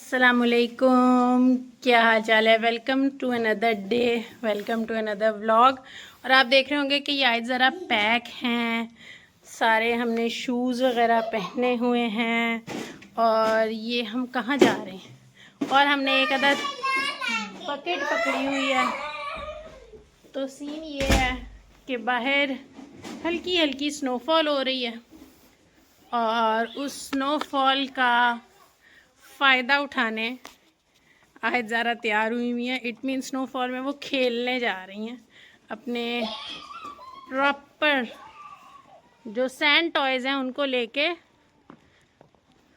अस्सलामुअलैकुम, क्या हाल चाल है। Welcome to another day, welcome to another vlog. और आप देख रहे होंगे कि ये आज ज़रा पैक हैं सारे, हमने शूज़ वगैरह पहने हुए हैं और ये हम कहाँ जा रहे हैं। और हमने एक अदद बकेट पकड़ी हुई है। तो सीन ये है कि बाहर हल्की हल्की स्नोफॉल हो रही है और उस स्नोफॉल का फ़ायदा उठाने आज ज़रा तैयार हुई हुई हैं। इट मीन स्नोफॉल में वो खेलने जा रही हैं अपने प्रॉपर जो सैंड टॉयज़ हैं उनको लेके,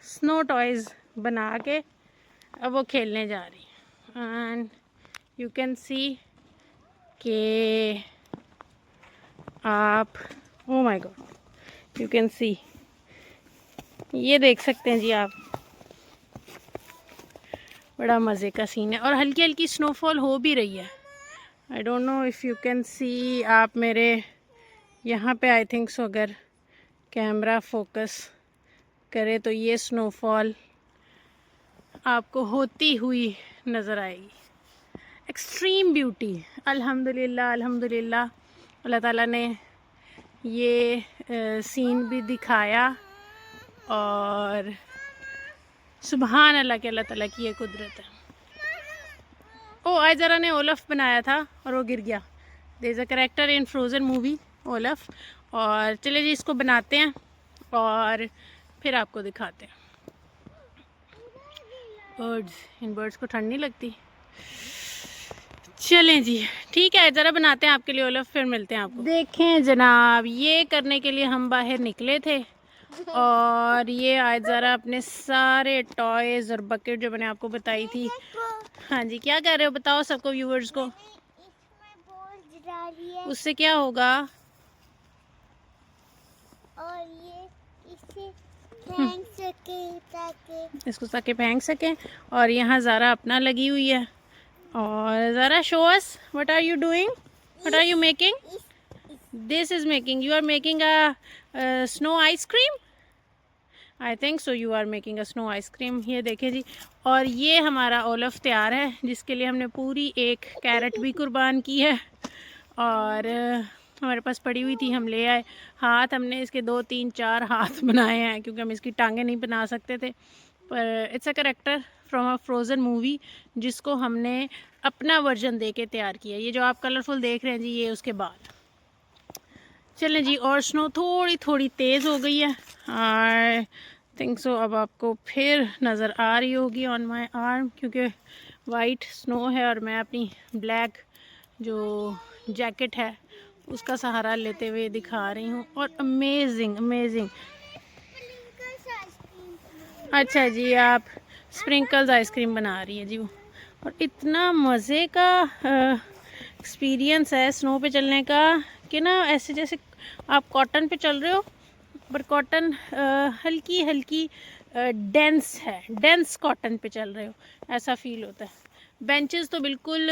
स्नो टॉयज़ बना के अब वो खेलने जा रही हैं। एंड यू कैन सी के आप, oh my God, you can सी, ये देख सकते हैं जी आप, बड़ा मज़े का सीन है। और हल्की हल्की स्नोफॉल हो भी रही है। I don't know if you can सी, आप मेरे यहाँ पे आई थिंक सो अगर कैमरा फोकस करे तो ये स्नोफॉल आपको होती हुई नज़र आएगी। एक्सट्रीम ब्यूटी, अल्हम्दुलिल्लाह अल्हम्दुलिल्लाह, अल्लाह ताला ने ये सीन भी दिखाया और सुबहान अल्लाह के, अल्लाह ताला की ये कुदरत है। ओ आज ज़रा ने ओलफ बनाया था और वो गिर गया। There is a character in Frozen movie Olaf. और चले जी इसको बनाते हैं और फिर आपको दिखाते हैं। बर्ड्स, इन बर्ड्स को ठंड नहीं लगती। चलें जी, ठीक है, ज़रा बनाते हैं आपके लिए ओलफ, फिर मिलते हैं आपको। देखें जनाब, ये करने के लिए हम बाहर निकले थे और ये आज ज़रा अपने सारे टॉयज़ और बकेट जो मैंने आपको बताई थी। हाँ जी, क्या कर रहे हो बताओ सबको, व्यूवर्स को। उससे क्या होगा? और ये इसे फेंक सके, इसको ताकि फेंक सकें। और यहाँ ज़रा अपना लगी हुई है। और ज़रा show us, what are you doing, what are you making? This is making, you are making a snow ice cream. I think so you are making a snow ice cream. ये देखें जी, और ये हमारा ओलफ तैयार है जिसके लिए हमने पूरी एक कैरेट भी कुर्बान की है। और हमारे पास पड़ी हुई थी, हम ले आए। हाथ हमने इसके 2 3 4 हाथ बनाए हैं क्योंकि हम इसकी टांगें नहीं बना सकते थे। पर it's a character from a frozen movie जिसको हमने अपना वर्जन दे के तैयार किया। ये जो आप कलरफुल देख रहे हैं जी, ये उसके बाद। चलें जी, और स्नो थोड़ी थोड़ी तेज़ हो गई है। आई थिंक सो अब आपको फिर नज़र आ रही होगी ऑन माई आर्म, क्योंकि वाइट स्नो है और मैं अपनी ब्लैक जो जैकेट है उसका सहारा लेते हुए दिखा रही हूँ। और अमेजिंग अमेजिंग। अच्छा जी, आप स्प्रिंकल्स आइसक्रीम बना रही है जी वो। और इतना मज़े का एक्सपीरियंस है स्नो पे चलने का कि ना, ऐसे जैसे आप कॉटन पे चल रहे हो, पर कॉटन हल्की हल्की डेंस है, डेंस कॉटन पे चल रहे हो, ऐसा फील होता है। बेंचेस तो बिल्कुल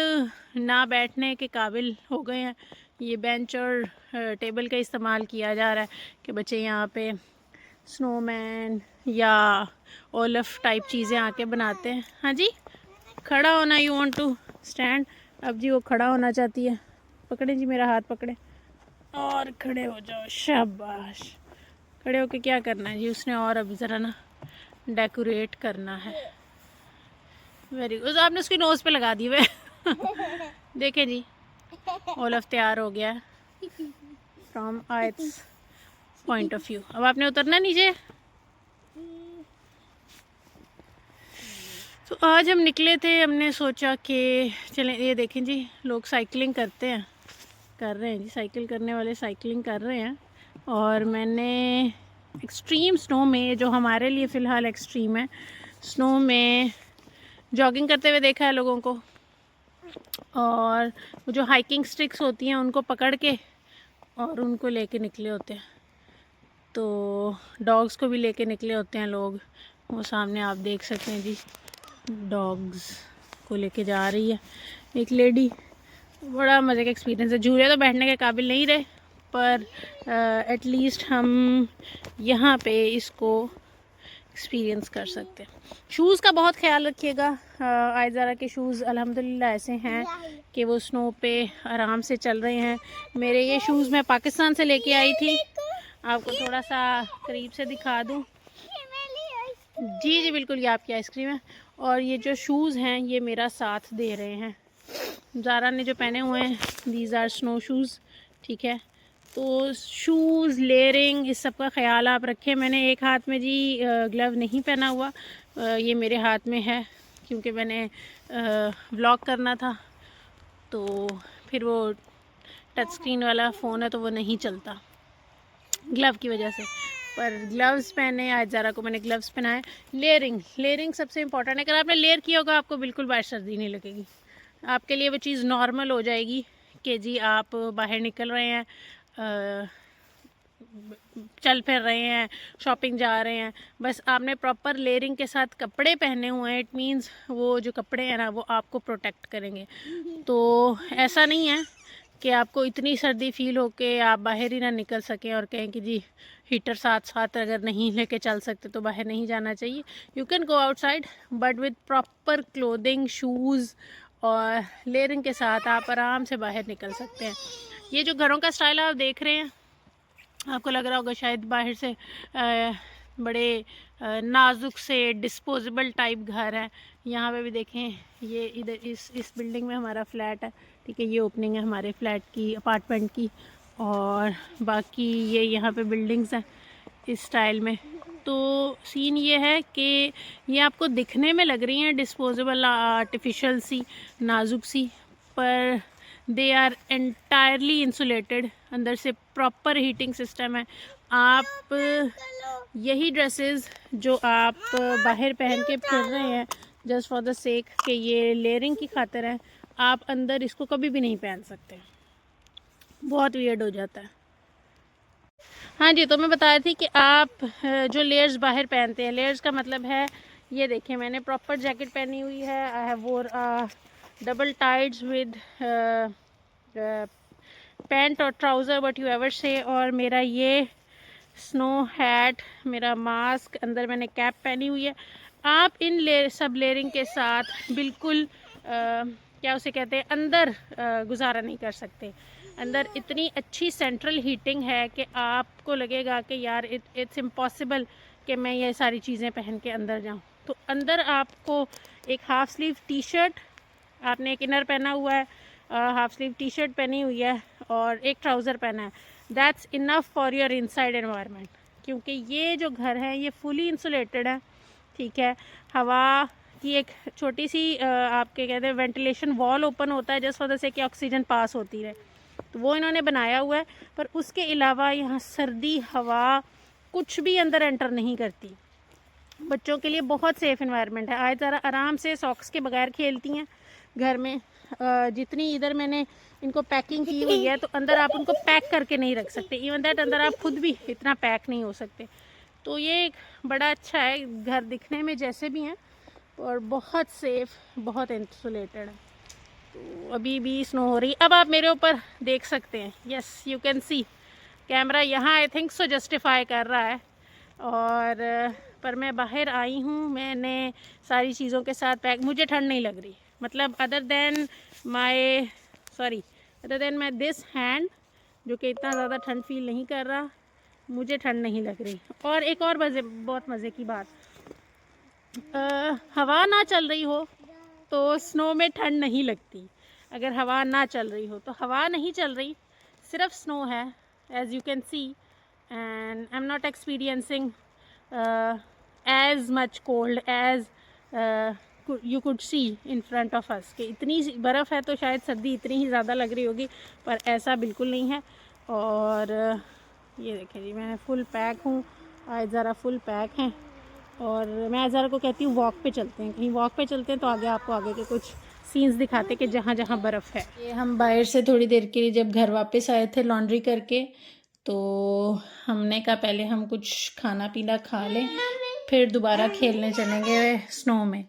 ना बैठने के काबिल हो गए हैं। ये बेंच और टेबल का इस्तेमाल किया जा रहा है कि बच्चे यहाँ पे स्नोमैन या ओलफ टाइप चीज़ें आके बनाते हैं। हाँ जी, खड़ा होना, यू वांट टू स्टैंड। अब जी वो खड़ा होना चाहती है। पकड़े जी, मेरा हाथ पकड़े और खड़े हो जाओ, शाबाश। खड़े होके क्या करना है जी उसने, और अभी ज़रा ना डेकोरेट करना है। वेरी गुड, आपने उसकी नोज़ पे लगा दी वे। देखें जी, ओलफ तैयार हो गया फ्रॉम आइट्स पॉइंट ऑफ व्यू। अब आपने उतरना नीचे। तो आज हम निकले थे, हमने सोचा कि चलें, ये देखें जी लोग साइकिलिंग करते हैं, कर रहे हैं जी, साइकिल करने वाले साइकिलिंग कर रहे हैं। और मैंने एक्सट्रीम स्नो में, जो हमारे लिए फ़िलहाल एक्सट्रीम है, स्नो में जॉगिंग करते हुए देखा है लोगों को। और वो जो हाइकिंग स्टिक्स होती हैं उनको पकड़ के और उनको लेके निकले होते हैं। तो डॉग्स को भी लेके निकले होते हैं लोग। वो सामने आप देख सकते हैं जी, डॉग्स को लेके जा रही है एक लेडी। बड़ा मज़े का एक्सपीरियंस है। झूले तो बैठने के काबिल नहीं रहे, पर एटलीस्ट हम यहाँ पे इसको एक्सपीरियंस कर सकते हैं। शूज़ का बहुत ख्याल रखिएगा। आयज़ारा के शूज़ अल्हम्दुलिल्लाह ऐसे हैं कि वो स्नो पे आराम से चल रहे हैं। मेरे ये शूज़ मैं पाकिस्तान से लेके आई थी, आपको थोड़ा सा करीब से दिखा दूँ। जी जी बिल्कुल, ये आपकी आइसक्रीम है। और ये जो शूज़ हैं ये मेरा साथ दे रहे हैं। ज़ारा ने जो पहने हुए हैं, दीज आर स्नो शूज़, ठीक है। तो शूज़, लेयरिंग, इस सब का ख्याल आप रखें। मैंने एक हाथ में जी ग्लव नहीं पहना हुआ, ये मेरे हाथ में है क्योंकि मैंने व्लॉग करना था, तो फिर वो टच स्क्रीन वाला फ़ोन है तो वो नहीं चलता ग्लव की वजह से। पर ग्लव्स पहने, आज ज़ारा को मैंने ग्लव्स पहनाए। लेयरिंग सबसे इम्पॉर्टेंट है। अगर आपने लेयर किया होगा आपको बिल्कुल बाहर सर्दी नहीं लगेगी। आपके लिए वो चीज़ नॉर्मल हो जाएगी कि जी आप बाहर निकल रहे हैं, चल फिर रहे हैं, शॉपिंग जा रहे हैं, बस आपने प्रॉपर लेयरिंग के साथ कपड़े पहने हुए हैं। इट मीन्स वो जो कपड़े हैं ना वो आपको प्रोटेक्ट करेंगे। तो ऐसा नहीं है कि आपको इतनी सर्दी फील हो के आप बाहर ही ना निकल सकें और कहें कि जी हीटर साथ साथ अगर नहीं लेके चल सकते तो बाहर नहीं जाना चाहिए। You can go outside but with proper clothing, shoes और लेयरिंग के साथ आप आराम से बाहर निकल सकते हैं। ये जो घरों का स्टाइल आप देख रहे हैं, आपको लग रहा होगा शायद बाहर से बड़े नाजुक से डिस्पोजेबल टाइप घर है। यहाँ पे भी देखें, ये इधर इस बिल्डिंग में हमारा फ्लैट है, ठीक है। ये ओपनिंग है हमारे फ्लैट की, अपार्टमेंट की, और बाकी ये यहाँ पे बिल्डिंग्स हैं इस स्टाइल में। तो सीन ये है कि ये आपको दिखने में लग रही हैं डिस्पोजेबल, आर्टिफिशियल सी, नाजुक सी, पर दे आर एंटायरली इंसुलेटेड। अंदर से प्रॉपर हीटिंग सिस्टम है। आप यही ड्रेसेस जो आप बाहर पहन के फिर रहे हैं जस्ट फॉर द सेक कि ये लेयरिंग की खातिर है, आप अंदर इसको कभी भी नहीं पहन सकते, बहुत वियर्ड हो जाता है। हाँ जी, तो मैं बता रही थी कि आप जो लेयर्स बाहर पहनते हैं, लेयर्स का मतलब है, ये देखें मैंने प्रॉपर जैकेट पहनी हुई है। आई हैव वोर डबल टाइड्स विद पैंट और ट्राउज़र, वट यू एवर से, और मेरा ये स्नो हैट, मेरा मास्क, अंदर मैंने कैप पहनी हुई है। आप इन सब लेयरिंग के साथ बिल्कुल क्या उसे कहते हैं, अंदर गुजारा नहीं कर सकते। अंदर इतनी अच्छी सेंट्रल हीटिंग है कि आपको लगेगा कि यार इट्स इम्पॉसिबल कि मैं ये सारी चीज़ें पहन के अंदर जाऊं। तो अंदर आपको एक हाफ़ स्लीव टी शर्ट, आपने एक इनर पहना हुआ है, हाफ़ स्लीव टी शर्ट पहनी हुई है और एक ट्राउज़र पहना है। That's enough for your inside environment, क्योंकि ये जो घर है ये फुली इंसुलेटेड है, ठीक है। हवा की एक छोटी सी आपके कहते हैं वेंटिलेशन वॉल ओपन होता है जिस वजह से कि ऑक्सीजन पास होती रहे, तो वो इन्होंने बनाया हुआ है। पर उसके अलावा यहाँ सर्दी हवा कुछ भी अंदर एंटर नहीं करती। बच्चों के लिए बहुत सेफ़ एनवायरनमेंट है। आज ज़रा आराम से सॉक्स के बगैर खेलती हैं घर में। जितनी इधर मैंने इनको पैकिंग की हुई है, तो अंदर आप उनको पैक करके नहीं रख सकते। इवन दैट अंदर आप खुद भी इतना पैक नहीं हो सकते। तो ये एक बड़ा अच्छा है, घर दिखने में जैसे भी हैं और बहुत सेफ़, बहुत इंसुलेटेड है। तो अभी भी स्नो हो रही। अब आप मेरे ऊपर देख सकते हैं, yes you can C, camera यहाँ आई थिंक सो जस्टिफाई कर रहा है। और पर मैं बाहर आई हूँ, मैंने सारी चीज़ों के साथ पैक, मुझे ठंड नहीं लग रही, मतलब other than my this hand, जो कि इतना ज़्यादा ठंड फील नहीं कर रहा, मुझे ठंड नहीं लग रही। और एक और बहुत मज़े की बात, हवा ना चल रही हो तो स्नो में ठंड नहीं लगती। अगर हवा ना चल रही हो, तो हवा नहीं चल रही, सिर्फ स्नो है, as you can see, and I am not experiencing as much cold as you could see in front of us. कि इतनी बर्फ़ है तो शायद सर्दी इतनी ही ज़्यादा लग रही होगी, पर ऐसा बिल्कुल नहीं है। और ये देखें जी, मैं फुल पैक हूँ, आज ज़रा फुल पैक हैं। और मैं ज़रा को कहती हूँ वॉक पे चलते हैं, कहीं वॉक पे चलते हैं तो आगे आपको आगे के कुछ सीन्स दिखाते कि जहाँ जहाँ बर्फ़ है। ये हम बाहर से थोड़ी देर के लिए जब घर वापस आए थे लॉन्ड्री करके, तो हमने कहा पहले हम कुछ खाना पीना खा लें, फिर दोबारा खेलने चलेंगे स्नो में।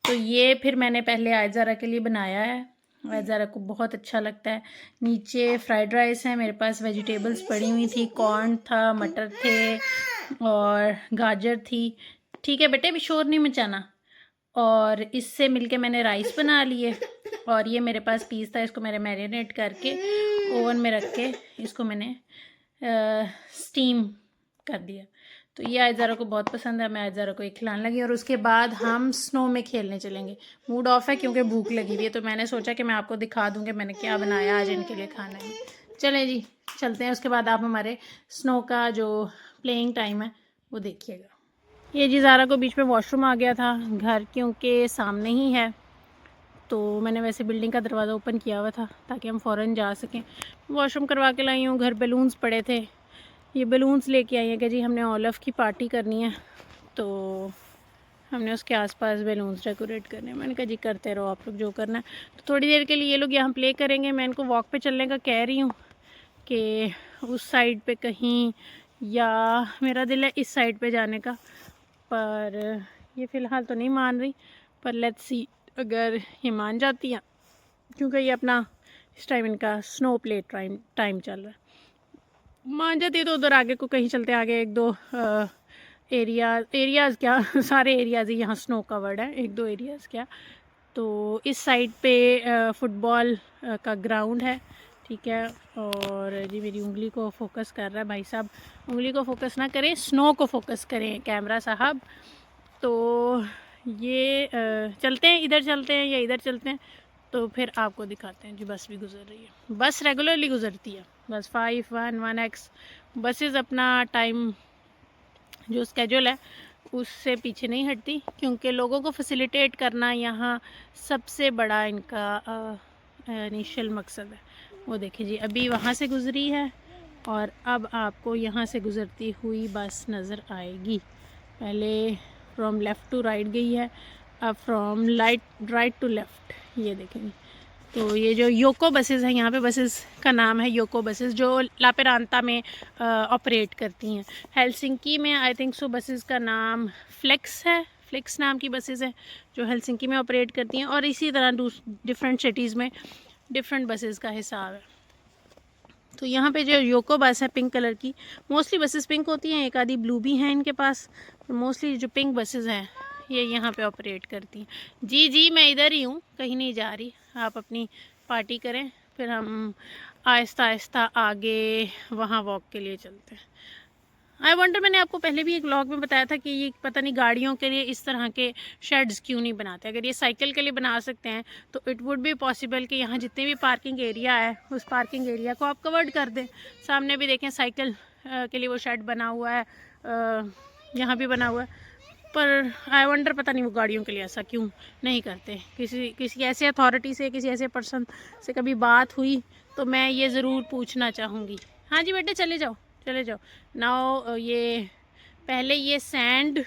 तो ये फिर मैंने पहले आज ज़रा के लिए बनाया है, आज ज़रा को बहुत अच्छा लगता है। नीचे फ्राइड राइस है, मेरे पास वेजिटेबल्स पड़ी हुई थी, कॉर्न था, मटर थे और गाजर थी, ठीक है बेटे, अभी शोर नहीं मचाना। और इससे मिलके मैंने राइस बना लिए, और ये मेरे पास पीस था, इसको मैंने मैरिनेट करके ओवन में रख के इसको मैंने स्टीम कर दिया। तो ये आयज़ारा को बहुत पसंद है, मैं आयज़ारा को एक खिलाने लगी। और उसके बाद हम स्नो में खेलने चलेंगे। मूड ऑफ है क्योंकि भूख लगी हुई है, तो मैंने सोचा कि मैं आपको दिखा दूँगी मैंने क्या बनाया आज इनके लिए खाने में। चलें जी, चलते हैं। उसके बाद आप हमारे स्नो का जो प्लेइंग टाइम है वो देखिएगा। ये जी ज़ारा को बीच में वॉशरूम आ गया था, घर क्योंकि सामने ही है, तो मैंने वैसे बिल्डिंग का दरवाज़ा ओपन किया हुआ था ताकि हम फ़ौरन जा सकें। वॉशरूम करवा के लाई हूँ। घर बैलून्स पड़े थे, ये बैलून्स लेके आई हैं कि जी हमने ओलफ की पार्टी करनी है, तो हमने उसके आसपास बैलून्स डेकोरेट करने हैं। मैंने कहा जी करते रहो आप लोग जो करना है। तो थोड़ी देर के लिए ये लोग यहाँ प्ले करेंगे। मैं इनको वॉक पे चलने का कह रही हूँ कि उस साइड पे कहीं, या मेरा दिल है इस साइड पे जाने का, पर ये फ़िलहाल तो नहीं मान रही। पर लेट्स सी, अगर ये मान जाती हैं, क्योंकि ये अपना इस टाइम इनका स्नो प्ले टाइम चल रहा है, मान जाती है तो उधर आगे को कहीं चलते, आगे एक दो एरियाज़ क्या सारे एरियाज़ ही यहाँ स्नो कवर्ड है, एक दो एरियाज़ क्या। तो इस साइड पे फुटबॉल का ग्राउंड है, ठीक है। और जी मेरी उंगली को फोकस कर रहा है भाई साहब, उंगली को फोकस ना करें, स्नो को फोकस करें कैमरा साहब। तो ये चलते हैं, इधर चलते हैं या इधर चलते हैं, तो फिर आपको दिखाते हैं। जी बस भी गुजर रही है, बस रेगुलरली गुजरती है, बस 511X बसेस अपना टाइम जो स्केड्यूल है उससे पीछे नहीं हटती, क्योंकि लोगों को फैसिलिटेट करना यहाँ सबसे बड़ा इनका इनिशियल मकसद है। वो देखिए जी, अभी वहाँ से गुज़री है और अब आपको यहाँ से गुज़रती हुई बस नज़र आएगी। पहले फ्रॉम लेफ़्ट टू राइट गई है, अब फ्रॉम राइट टू लेफ़्ट, ये देखेंगे। तो ये जो योको बसेस हैं, यहाँ पे बसेस का नाम है योको बसेस, जो लापेरांता में ऑपरेट करती हैं। हेलसिंकी में आई थिंक सो बसेस का नाम फ्लेक्स है, फ्लेक्स नाम की बसेस हैं जो हेलसिंकी में ऑपरेट करती हैं। और इसी तरह डिफरेंट सिटीज़ में डिफरेंट बसेस का हिसाब है। तो यहाँ पे जो योको बस है पिंक कलर की, मोस्टली बसेस पिंक होती हैं, एक आधी ब्लू भी हैं इनके पास, तो मोस्टली जो पिंक बसेस हैं ये यहाँ पे ऑपरेट करती हैं। जी जी मैं इधर ही हूँ, कहीं नहीं जा रही, आप अपनी पार्टी करें, फिर हम आहिस्ता आहिस्ता आगे वहाँ वॉक के लिए चलते हैं। आई वंडर, मैंने आपको पहले भी एक व्लॉग में बताया था कि ये पता नहीं गाड़ियों के लिए इस तरह के शेड्स क्यों नहीं बनाते। अगर ये साइकिल के लिए बना सकते हैं तो इट वुड बी पॉसिबल कि यहाँ जितने भी पार्किंग एरिया है उस पार्किंग एरिया को आप कवर्ड कर दें। सामने भी देखें साइकिल के लिए वो शेड बना हुआ है, यहाँ भी बना हुआ है, पर आई वंडर पता नहीं वो गाड़ियों के लिए ऐसा क्यों नहीं करते। किसी ऐसे अथॉरिटी से, किसी ऐसे पर्सन से कभी बात हुई तो मैं ये ज़रूर पूछना चाहूँगी। हाँ जी बेटे चले जाओ चले जाओ। नाउ ये पहले ये सैंड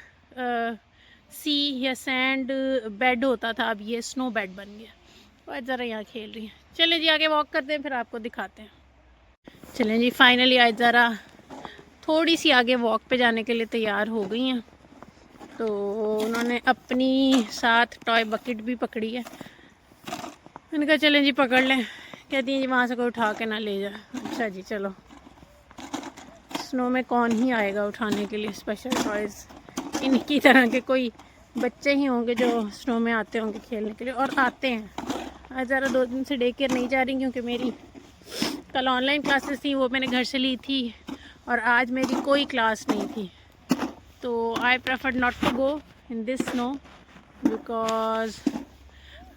सी या सैंड बेड होता था, अब ये स्नो बेड बन गया। और ज़रा यहाँ खेल रही हैं। चलें जी आगे वॉक करते हैं, फिर आपको दिखाते हैं। चलें जी, फाइनली आज ज़रा थोड़ी सी आगे वॉक पे जाने के लिए तैयार हो गई हैं। तो उन्होंने अपनी साथ टॉय बकेट भी पकड़ी है। मैंने कहा चलें जी पकड़ लें, कहती हैं जी वहाँ से कोई उठा के ना ले जाए। अच्छा जी चलो, स्नो में कौन ही आएगा उठाने के लिए स्पेशल टॉयज़, इनकी तरह के कोई बच्चे ही होंगे जो स्नो में आते होंगे खेलने के लिए, और आते हैं। आज ज़रा 2 दिन से डे केयर नहीं जा रही क्योंकि मेरी कल ऑनलाइन क्लासेस थी, वो मैंने घर से ली थी, और आज मेरी कोई क्लास नहीं थी। तो I prefer not to go in this snow because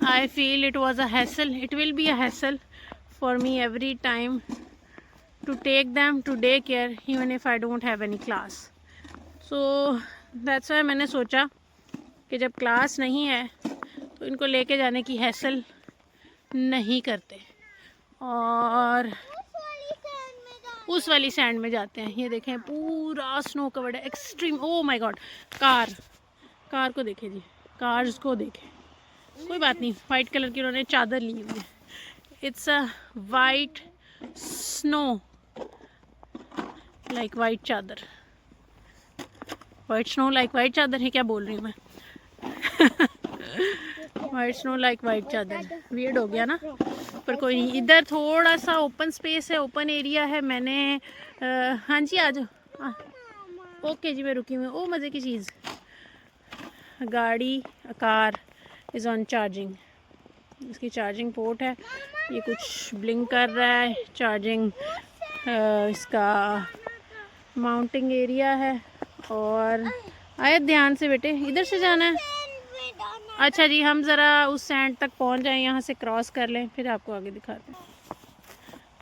I feel it was a hassle, it will be a hassle for me every time to take them to daycare even if I don't have any class. So that's why मैंने सोचा कि जब class नहीं है तो इनको लेके जाने की हैसल नहीं करते और उस वाली सैंड में जाते हैं। ये देखें पूरा स्नो कवर्ड है, extreme. Oh my God, car को देखें जी, कार्स को देखें। कोई बात नहीं, वाइट कलर की उन्होंने चादर ली हुई है। It's a white snow like white चादर, वाइट स्नो लाइक वाइट चादर है, क्या बोल रही हूँ मैं वाइट स्नो लाइक वाइट चादर, वियर्ड हो गया ना, पर कोई नहीं। इधर थोड़ा सा ओपन स्पेस है, ओपन एरिया है। मैंने हाँ जी आ जाओ, ओके जी मैं रुकी हुई। ओ मज़े की चीज़, गाड़ी कार इज़ ऑन चार्जिंग। इसकी चार्जिंग पोर्ट है, ये कुछ ब्लिंक कर रहा है। चार्जिंग इसका माउंटिंग एरिया है। और आए ध्यान से बेटे, इधर से जाना है। अच्छा जी, हम ज़रा उस सैंड तक पहुंच जाएं, यहाँ से क्रॉस कर लें, फिर आपको आगे दिखाते हैं।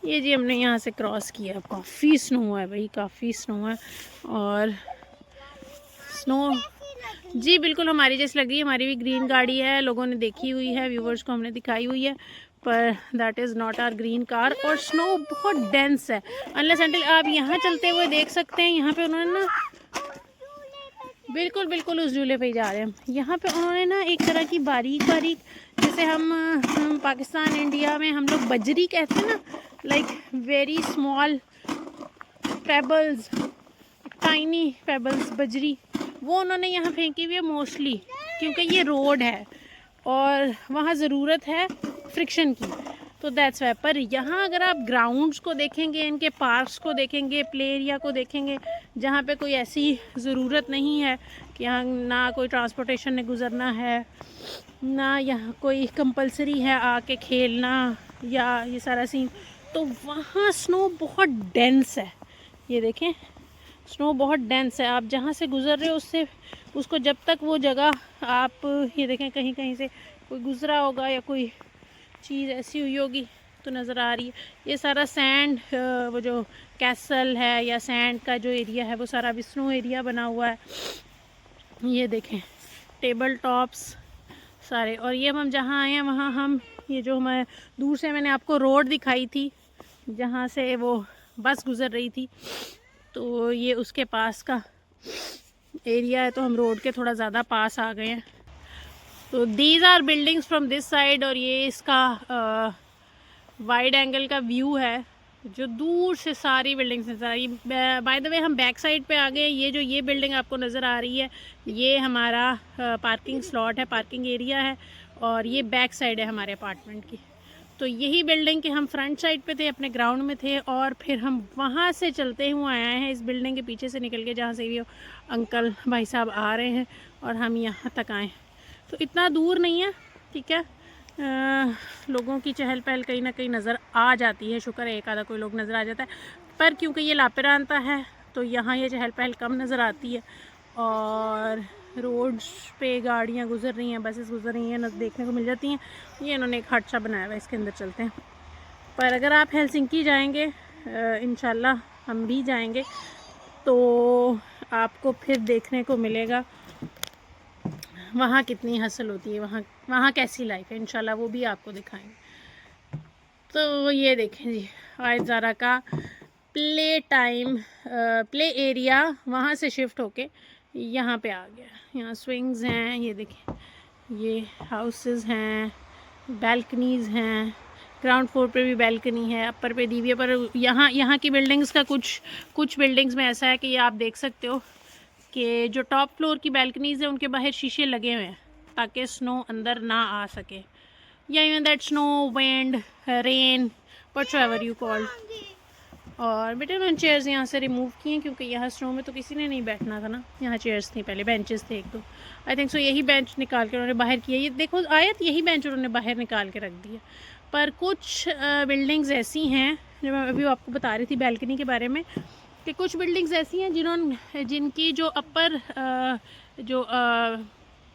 ये जी हमने यहाँ से क्रॉस किया। काफ़ी स्नो है भाई, काफ़ी स्नो है। और स्नो जी बिल्कुल हमारी जैसी लग रही है। हमारी भी ग्रीन गाड़ी है, लोगों ने देखी हुई है, व्यूवर्स को हमने दिखाई हुई है, पर that is not our green car. और स्नो बहुत डेंस है। अनलेस अनटिल आप यहाँ चलते हुए देख सकते हैं, यहाँ पे उन्होंने ना बिल्कुल बिल्कुल उस झूले पे ही जा रहे हैं। यहाँ पे उन्होंने ना एक तरह की बारीक बारीक, जैसे हम पाकिस्तान इंडिया में हम लोग बजरी कहते हैं ना, like very small pebbles, tiny pebbles, बजरी, वो उन्होंने यहाँ फेंकी हुई है मोस्टली, क्योंकि ये रोड है और वहाँ ज़रूरत है फ्रिक्शन की, तो दैट्स वाई। पर यहाँ अगर आप ग्राउंड्स को देखेंगे, इनके पार्क्स को देखेंगे, प्ले एरिया को देखेंगे, जहाँ पे कोई ऐसी ज़रूरत नहीं है कि यहाँ ना कोई ट्रांसपोर्टेशन ने गुज़रना है, ना यहाँ कोई कंपलसरी है आके खेलना या ये सारा सीन, तो वहाँ स्नो बहुत डेंस है। ये देखें, स्नो बहुत डेंस है। आप जहाँ से गुज़र रहे हो उससे, उसको जब तक वो जगह आप ये देखें कहीं कहीं से कोई गुज़रा होगा या कोई चीज़ ऐसी हुई होगी तो नज़र आ रही है। ये सारा सैंड, वो जो कैसल है या सैंड का जो एरिया है वो सारा भी स्नो एरिया बना हुआ है। ये देखें टेबल टॉप्स सारे। और ये हम जहाँ आए हैं वहाँ हम, ये जो मैं दूर से मैंने आपको रोड दिखाई थी जहाँ से वो बस गुज़र रही थी, तो ये उसके पास का एरिया है, तो हम रोड के थोड़ा ज़्यादा पास आ गए हैं। तो these are buildings from this side, और ये इसका वाइड एंगल का व्यू है जो दूर से सारी बिल्डिंग्स नज़र आ रही है। बाय द वे हम बैक साइड पे आ गए। ये बिल्डिंग आपको नज़र आ रही है, ये हमारा पार्किंग स्लॉट है, पार्किंग एरिया है, और ये बैक साइड है हमारे अपार्टमेंट की। तो यही बिल्डिंग के हम फ्रंट साइड पे थे, अपने ग्राउंड में थे, और फिर हम वहाँ से चलते हुए आए हैं इस बिल्डिंग के पीछे से निकल के, जहाँ से भी अंकल भाई साहब आ रहे हैं, और हम यहाँ तक आए। तो इतना दूर नहीं है, ठीक है। लोगों की चहल पहल कहीं ना कहीं नज़र आ जाती है, शुक्र है एक आधा कोई लोग नज़र आ जाता है, पर क्योंकि ये लापेरांता है तो यहाँ ये चहल पहल कम नज़र आती है, और रोड्स पे गाड़ियाँ गुज़र रही हैं, बसेस गुज़र रही हैं, देखने को मिल जाती हैं। ये इन्होंने एक हादसा बनाया हुआ है, इसके अंदर चलते हैं। पर अगर आप हेलसिंकी जाएंगे, इंशाल्लाह हम भी जाएंगे, तो आपको फिर देखने को मिलेगा वहाँ कितनी हसल होती है, वहाँ कैसी लाइफ है, इंशाल्लाह वो भी आपको दिखाएंगे। तो ये देखें जी, आज ज़ारा का प्ले टाइम, प्ले एरिया वहाँ से शिफ्ट होके यहाँ पे आ गया। यहाँ स्विंग्स हैं, ये देखें, ये हाउसेस हैं, बैल्कनीज़ हैं, ग्राउंड फ्लोर पे भी बैल्कनी है, अपर पे दी हुई है। पर यहाँ की बिल्डिंग्स का कुछ बिल्डिंग्स में ऐसा है कि ये आप देख सकते हो कि जो टॉप फ्लोर की बैल्कनीज़ है उनके बाहर शीशे लगे हुए हैं ताकि स्नो अंदर ना आ सके, या even that snow, wind, rain, whatever you call. और बेटे मैंने चेयर्स यहाँ से रिमूव की हैं क्योंकि यहाँ स्नो में तो किसी ने नहीं बैठना था ना। यहाँ चेयर्स थी, पहले बेंचेस थे एक दो, आई थिंक सो यही बेंच निकाल के उन्होंने बाहर किया। ये देखो आयत, यही बेंच उन्होंने बाहर निकाल के रख दिया। पर कुछ बिल्डिंग्स ऐसी हैं, जो मैं अभी आपको बता रही थी बैल्कनी के बारे में, कि कुछ बिल्डिंग्स ऐसी हैं जिनकी जो अपर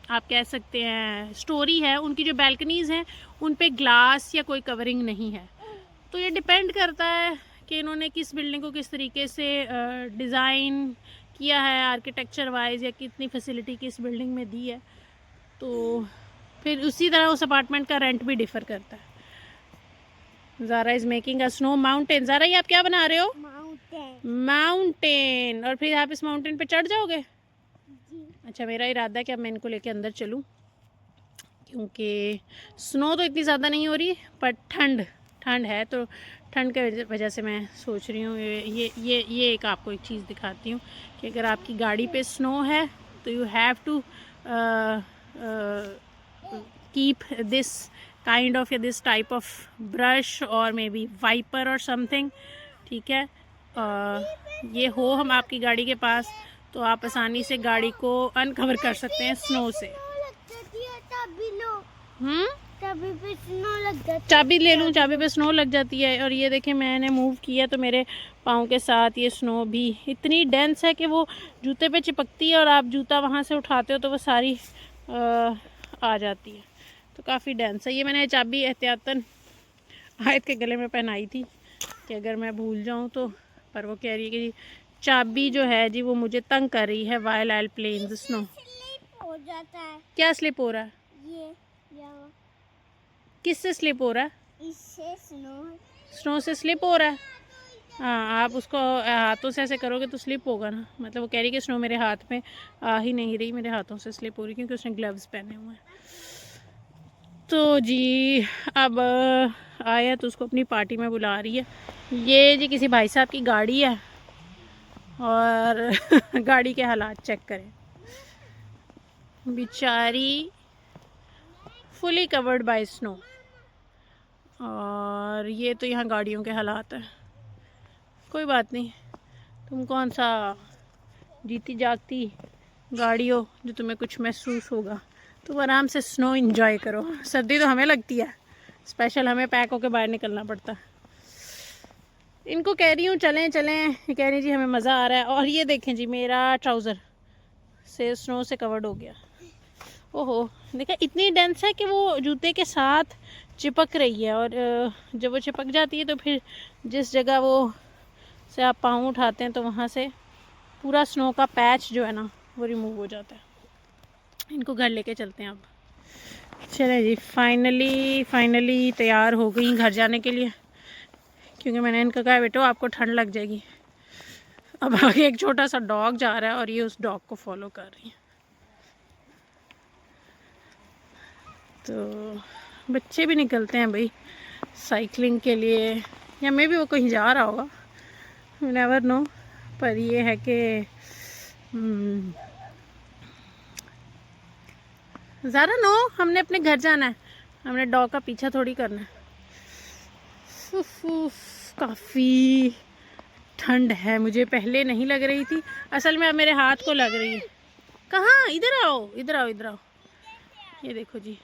आप कह सकते हैं स्टोरी है, उनकी जो बैल्कनीज़ हैं उन पे ग्लास या कोई कवरिंग नहीं है। तो ये डिपेंड करता है कि इन्होंने किस बिल्डिंग को किस तरीके से डिज़ाइन किया है आर्किटेक्चर वाइज, या कितनी फैसिलिटी किस बिल्डिंग में दी है, तो फिर उसी तरह उस अपार्टमेंट का रेंट भी डिफ़र करता है। Zara is making a snow mountain. Zara ये आप क्या बना रहे हो? माउंटेन। और फिर आप इस माउंटेन पे चढ़ जाओगे? जी। अच्छा, मेरा इरादा है कि अब मैं इनको लेके अंदर चलूँ, क्योंकि स्नो तो इतनी ज़्यादा नहीं हो रही, पर ठंड है, तो ठंड के वजह से मैं सोच रही हूँ ये एक आपको एक चीज़ दिखाती हूँ कि अगर आपकी गाड़ी पे स्नो है तो you have to keep this kind of, या दिस टाइप ऑफ ब्रश और मे बी वाइपर और समथिंग, ठीक है। ये हो हम आपकी गाड़ी के पास तो आप आसानी से गाड़ी को अनकवर कर सकते हैं स्नो से। तभी पे स्नो लग जाती चाबी ले लूँ, चाबी पे स्नो लग जाती है। और ये देखें मैंने मूव किया तो मेरे पाँव के साथ ये स्नो भी इतनी डेंस है कि वो जूते पे चिपकती है और आप जूता वहाँ से उठाते हो तो वो सारी आ जाती है। तो काफ़ी डेंस है। ये मैंने चाबी एहतियातन आयत के गले में पहनाई थी कि अगर मैं भूल जाऊँ तो, पर वो कह रही है कि चाबी जो है जी वो मुझे तंग कर रही है while I play in the snow. Slip हो जाता है। क्या स्लिप हो रहा है? ये यहाँ किससे स्लिप हो रहा है? इससे स्नो से स्लिप हो रहा है। हाँ, आप उसको हाथों से ऐसे करोगे तो स्लिप होगा ना। मतलब वो कह रही कि स्नो मेरे हाथ में आ ही नहीं रही, मेरे हाथों से स्लिप हो रही क्योंकि उसने ग्लव्स पहने हुए हैं। तो जी अब आया तो उसको अपनी पार्टी में बुला रही है। ये जी किसी भाई साहब की गाड़ी है और गाड़ी के हालात चेक करें, बेचारी फुली कवर्ड बाय स्नो। और ये तो यहाँ गाड़ियों के हालात हैं। कोई बात नहीं, तुम कौन सा जीती जागती गाड़ी हो जो तुम्हें कुछ महसूस होगा। तुम आराम से स्नो एंजॉय करो। सर्दी तो हमें लगती है, स्पेशल हमें पैक होकर बाहर निकलना पड़ता है। इनको कह रही हूँ चलें चलें, ये कह रही जी हमें मज़ा आ रहा है। और ये देखें जी मेरा ट्राउज़र से स्नो से कवर्ड हो गया। ओहो, देखा इतनी डेंस है कि वो जूते के साथ चिपक रही है। और जब वो चिपक जाती है तो फिर जिस जगह वो से आप पाँव उठाते हैं तो वहाँ से पूरा स्नो का पैच जो है ना वो रिमूव हो जाता है। इनको घर लेके चलते हैं अब। चले जी, फाइनली तैयार हो गई घर जाने के लिए, क्योंकि मैंने इनका कहा बेटो आपको ठंड लग जाएगी। अब आगे एक छोटा सा डॉग जा रहा है और ये उस डॉग को फॉलो कर रही है। तो बच्चे भी निकलते हैं भाई साइकिलिंग के लिए, या मे भी वो कहीं जा रहा होगा, यू नेवर नो। पर ये है कि ज़रा नो, हमने अपने घर जाना है, हमने डॉग का पीछा थोड़ी करना है। काफ़ी ठंड है, मुझे पहले नहीं लग रही थी, असल में अब मेरे हाथ को लग रही है। कहाँ? इधर आओ इधर आओ इधर आओ। ये देखो जी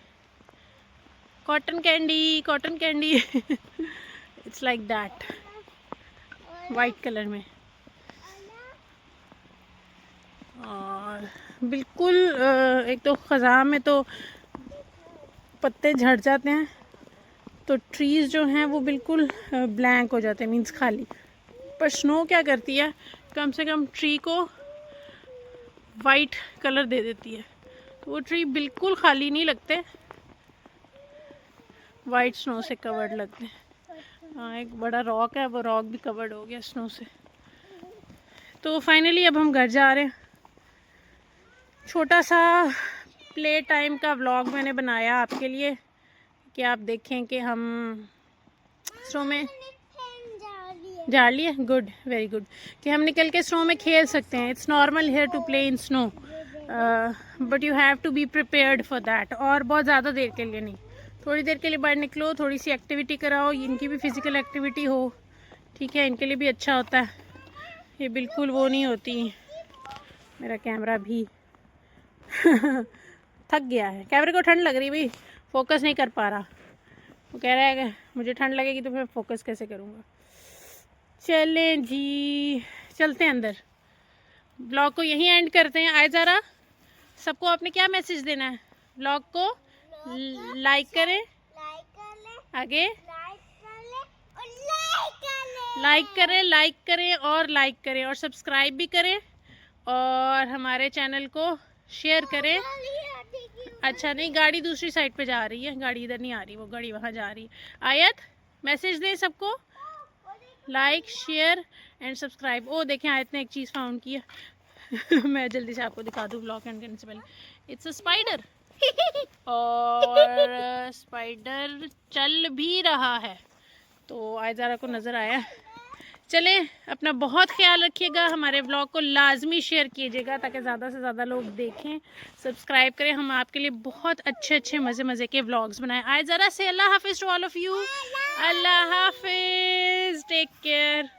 cotton candy it's like that, white colour में। और बिल्कुल एक तो ख़ज़ां में तो पत्ते झड़ जाते हैं, तो ट्रीज़ जो हैं वो बिल्कुल ब्लैंक हो जाते हैं, मीन्स खाली। पर स्नो क्या करती है, कम से कम ट्री को वाइट कलर दे देती है, तो वो ट्री बिल्कुल खाली नहीं लगते, वाइट स्नो से कवर्ड लगते हैं। हाँ, एक बड़ा रॉक है, वो रॉक भी कवर्ड हो गया स्नो से। तो फाइनली अब हम घर जा रहे हैं। छोटा सा प्ले टाइम का व्लॉग मैंने बनाया आपके लिए कि आप देखें कि हम स्नो में जा लिए। गुड, वेरी गुड, कि हम निकल के स्नो में खेल सकते हैं। It's normal here to play in snow, but you have to be prepared for that. और बहुत ज़्यादा देर के लिए नहीं, थोड़ी देर के लिए बाहर निकलो, थोड़ी सी एक्टिविटी कराओ, इनकी भी फिज़िकल एक्टिविटी हो, ठीक है, इनके लिए भी अच्छा होता है। ये बिल्कुल वो नहीं होती। मेरा कैमरा भी थक गया है, कैमरे को ठंड लग रही भाई, फोकस नहीं कर पा रहा। वो कह रहा है कि मुझे ठंड लगेगी तो फिर फोकस कैसे करूँगा। चलें जी, चलते हैं अंदर, ब्लॉग को यहीं एंड करते हैं। आए ज़रा, सबको आपने क्या मैसेज देना है? ब्लॉग को लाइक करें, आगे लाइक करें और सब्सक्राइब भी करें, और हमारे चैनल को शेयर करें। अच्छा नहीं, गाड़ी दूसरी साइड पे जा रही है, गाड़ी इधर नहीं आ रही, वो गाड़ी वहाँ जा रही है। आयत मैसेज दें सबको, लाइक शेयर एंड सब्सक्राइब। ओ देखें, आयत ने एक चीज़ फाउंड की है मैं जल्दी से आपको दिखा दूँ ब्लॉग एंड करने से पहले। इट्स अ स्पाइडर और स्पाइडर चल भी रहा है, तो आयजारा को नज़र आया। चलें, अपना बहुत ख्याल रखिएगा, हमारे ब्लॉग को लाजमी शेयर कीजिएगा ताकि ज़्यादा से ज़्यादा लोग देखें, सब्सक्राइब करें। हम आपके लिए बहुत अच्छे मज़े के व्लॉग्स बनाएं। आए ज़रा से अल्लाह हाफिज़ टू ऑल ऑफ़ यू। अल्लाह हाफिज़, टेक केयर।